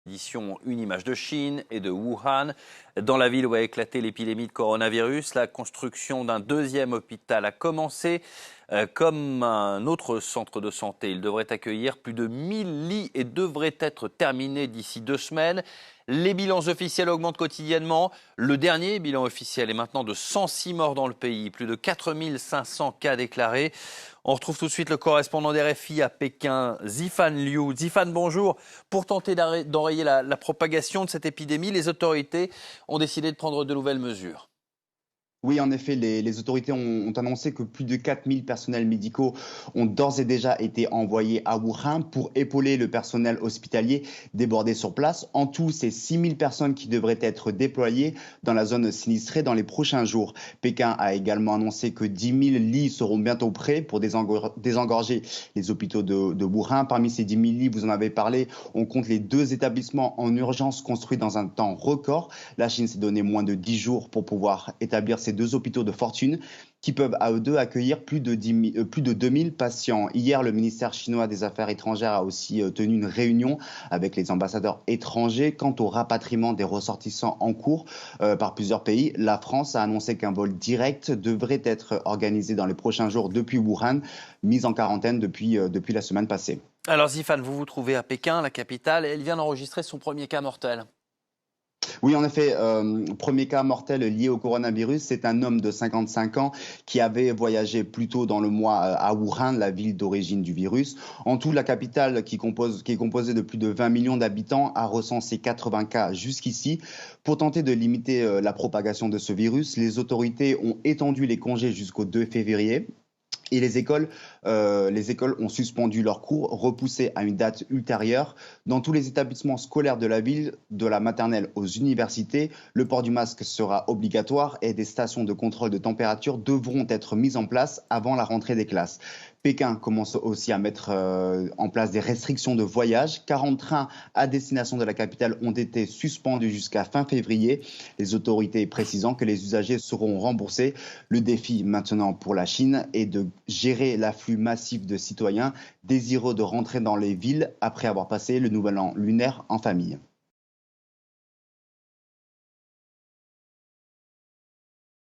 Édition Une image de Chine et de Wuhan. Dans la ville où a éclaté l'épidémie de coronavirus, la construction d'un deuxième hôpital a commencé. Comme un autre centre de santé, il devrait accueillir plus de 1000 lits et devrait être terminé d'ici 2 semaines. Les bilans officiels augmentent quotidiennement. Le dernier bilan officiel est maintenant de 106 morts dans le pays, plus de 4500 cas déclarés. On retrouve tout de suite le correspondant d'RFI à Pékin, Zifan Liu. Zifan, bonjour. Pour tenter d'enrayer la propagation de cette épidémie, les autorités ont décidé de prendre de nouvelles mesures. Oui, en effet, les autorités ont annoncé que plus de 4000 personnels médicaux ont d'ores et déjà été envoyés à Wuhan pour épauler le personnel hospitalier débordé sur place. En tout, c'est 6000 personnes qui devraient être déployées dans la zone sinistrée dans les prochains jours. Pékin a également annoncé que 10 000 lits seront bientôt prêts pour désengorger les hôpitaux de Wuhan. Parmi ces 10 000 lits, vous en avez parlé, on compte les 2 établissements en urgence construits dans un temps record. La Chine s'est donné moins de 10 jours pour pouvoir établir ces 2 hôpitaux de fortune qui peuvent à eux deux accueillir plus de 2000 patients. Hier, le ministère chinois des Affaires étrangères a aussi tenu une réunion avec les ambassadeurs étrangers quant au rapatriement des ressortissants en cours par plusieurs pays. La France a annoncé qu'un vol direct devrait être organisé dans les prochains jours depuis Wuhan, mise en quarantaine depuis la semaine passée. Alors Zifan, vous vous trouvez à Pékin, la capitale, et elle vient d'enregistrer son premier cas mortel. Oui, en effet, premier cas mortel lié au coronavirus, c'est un homme de 55 ans qui avait voyagé plus tôt dans le mois à Wuhan, la ville d'origine du virus. En tout, la capitale, qui est composée de plus de 20 millions d'habitants, a recensé 80 cas jusqu'ici. Pour tenter de limiter la propagation de ce virus, les autorités ont étendu les congés jusqu'au 2 février. Et les écoles ont suspendu leurs cours, repoussés à une date ultérieure. Dans tous les établissements scolaires de la ville, de la maternelle aux universités, le port du masque sera obligatoire et des stations de contrôle de température devront être mises en place avant la rentrée des classes. Pékin commence aussi à mettre en place des restrictions de voyage. 40 trains à destination de la capitale ont été suspendus jusqu'à fin février. Les autorités précisant que les usagers seront remboursés. Le défi maintenant pour la Chine est de gérer l'afflux massif de citoyens désireux de rentrer dans les villes après avoir passé le nouvel an lunaire en famille.